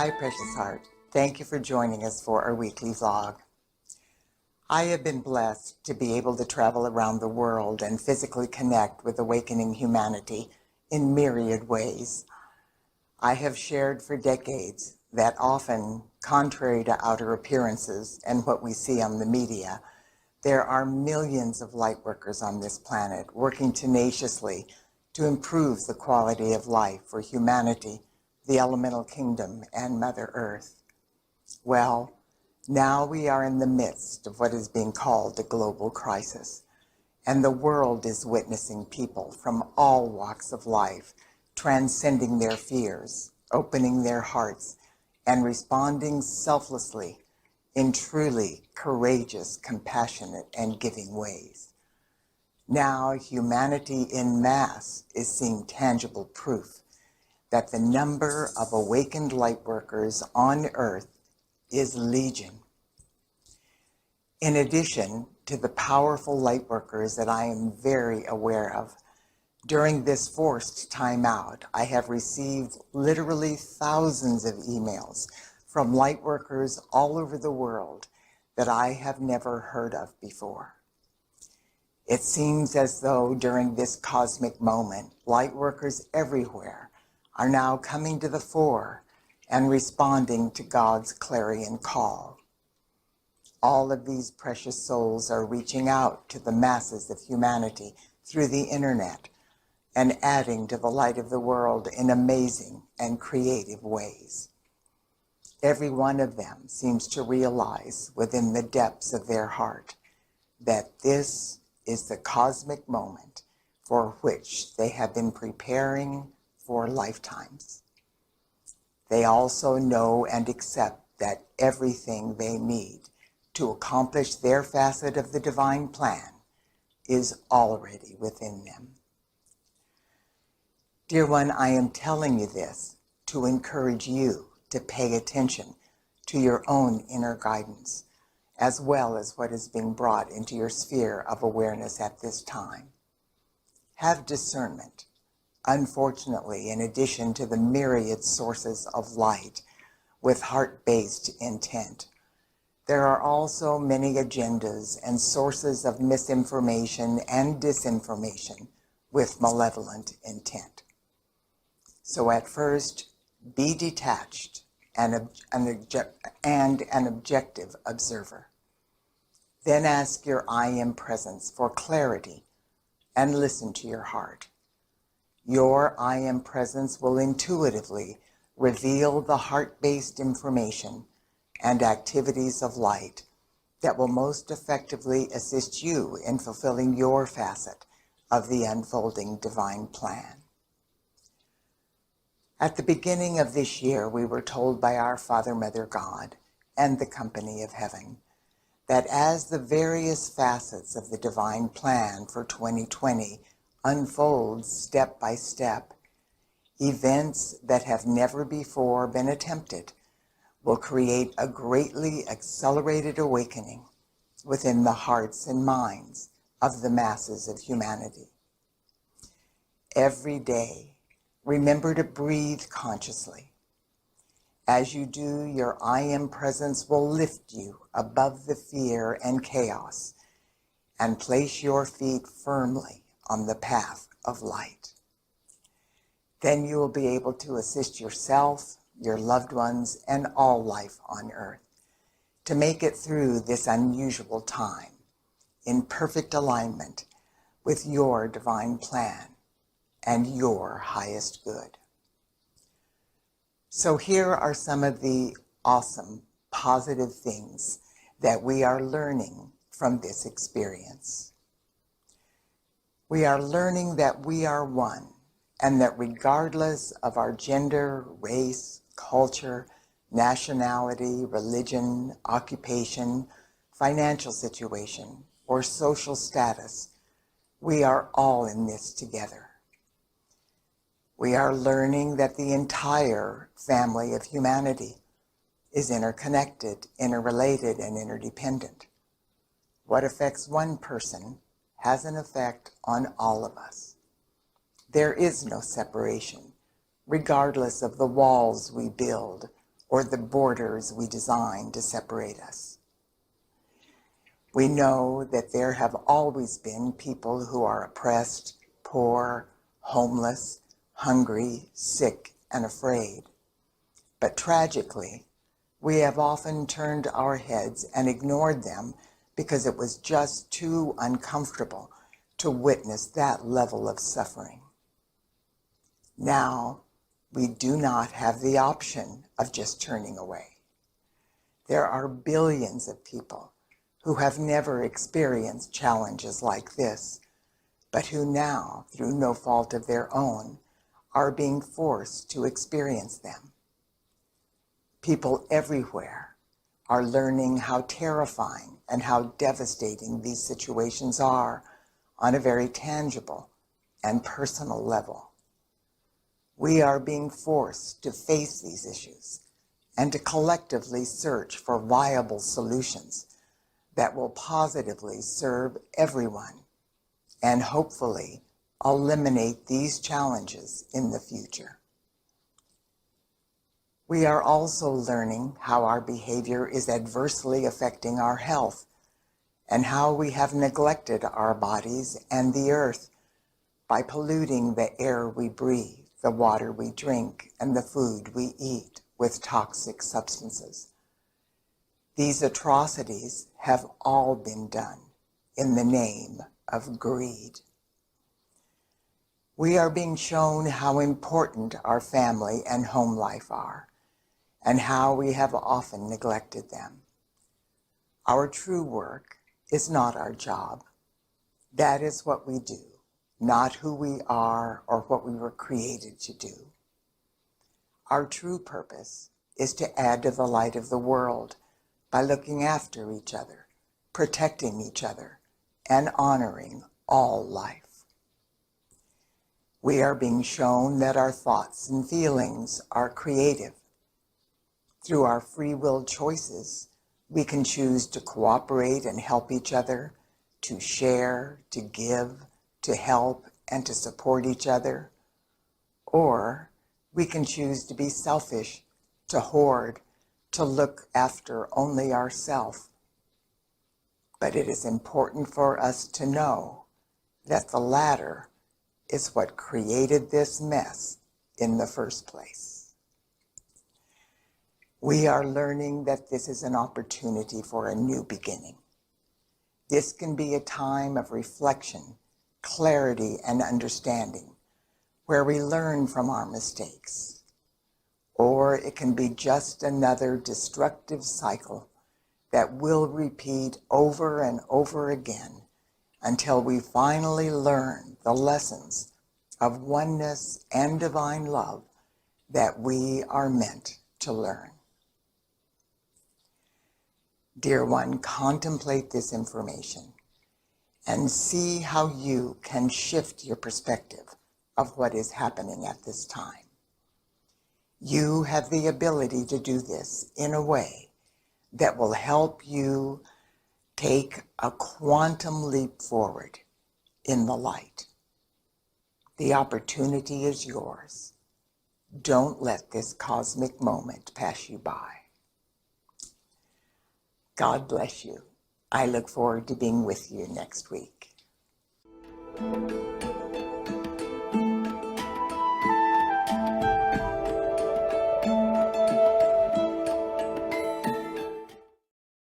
Hi, precious heart. Thank you for joining us for our weekly vlog. I have been blessed to be able to travel around the world and physically connect with awakening humanity in myriad ways. I have shared for decades that often, contrary to outer appearances and what we see on the media, there are millions of light workers on this planet working tenaciously to improve the quality of life for humanity, the elemental kingdom, and Mother Earth. Well, now we are in the midst of what is being called a global crisis, and the world is witnessing people from all walks of life transcending their fears, opening their hearts, and responding selflessly in truly courageous, compassionate, and giving ways. Now, humanity en masse is seeing tangible proof that the number of awakened light workers on Earth is legion. In addition to the powerful light workers that I am very aware of, during this forced time out, I have received literally thousands of emails from light workers all over the world that I have never heard of before. It seems as though during this cosmic moment, light workers everywhere are now coming to the fore and responding to God's clarion call. All of these precious souls are reaching out to the masses of humanity through the internet and adding to the light of the world in amazing and creative ways. Every one of them seems to realize within the depths of their heart that this is the cosmic moment for which they have been preparing for lifetimes. They also know and accept that everything they need to accomplish their facet of the divine plan is already within them. Dear one, I am telling you this to encourage you to pay attention to your own inner guidance, as well as what is being brought into your sphere of awareness at this time. Have discernment. Unfortunately, in addition to the myriad sources of light with heart-based intent, there are also many agendas and sources of misinformation and disinformation with malevolent intent. So at first, be detached and an objective observer. Then ask your I Am presence for clarity and listen to your heart. Your I Am presence will intuitively reveal the heart-based information and activities of light that will most effectively assist you in fulfilling your facet of the unfolding divine plan. At the beginning of this year, we were told by our Father, Mother God, and the company of heaven, that as the various facets of the divine plan for 2020 unfolds step by step, events that have never before been attempted will create a greatly accelerated awakening within the hearts and minds of the masses of humanity. Every day, remember to breathe consciously. As you do, your I Am presence will lift you above the fear and chaos and place your feet firmly on the path of light. Then you will be able to assist yourself, your loved ones, and all life on earth to make it through this unusual time in perfect alignment with your divine plan and your highest good. So here are some of the awesome, positive things that we are learning from this experience. We are learning that we are one, and that regardless of our gender, race, culture, nationality, religion, occupation, financial situation, or social status, we are all in this together. We are learning that the entire family of humanity is interconnected, interrelated, and interdependent. What affects one person has an effect on all of us. There is no separation, regardless of the walls we build or the borders we design to separate us. We know that there have always been people who are oppressed, poor, homeless, hungry, sick, and afraid. But tragically, we have often turned our heads and ignored them because it was just too uncomfortable to witness that level of suffering. Now, we do not have the option of just turning away. There are billions of people who have never experienced challenges like this, but who now, through no fault of their own, are being forced to experience them. People everywhere are learning how terrifying and how devastating these situations are on a very tangible and personal level. We are being forced to face these issues and to collectively search for viable solutions that will positively serve everyone and hopefully eliminate these challenges in the future. We are also learning how our behavior is adversely affecting our health and how we have neglected our bodies and the earth by polluting the air we breathe, the water we drink, and the food we eat with toxic substances. These atrocities have all been done in the name of greed. We are being shown how important our family and home life are, and how we have often neglected them. Our true work is not our job. That is what we do, not who we are or what we were created to do. Our true purpose is to add to the light of the world by looking after each other, protecting each other, and honoring all life. We are being shown that our thoughts and feelings are creative. Through our free will choices, we can choose to cooperate and help each other, to share, to give, to help, and to support each other. Or we can choose to be selfish, to hoard, to look after only ourselves. But it is important for us to know that the latter is what created this mess in the first place. We are learning that this is an opportunity for a new beginning. This can be a time of reflection, clarity, and understanding, where we learn from our mistakes. Or it can be just another destructive cycle that will repeat over and over again until we finally learn the lessons of oneness and divine love that we are meant to learn. Dear one, contemplate this information and see how you can shift your perspective of what is happening at this time. You have the ability to do this in a way that will help you take a quantum leap forward in the light. The opportunity is yours. Don't let this cosmic moment pass you by. God bless you. I look forward to being with you next week.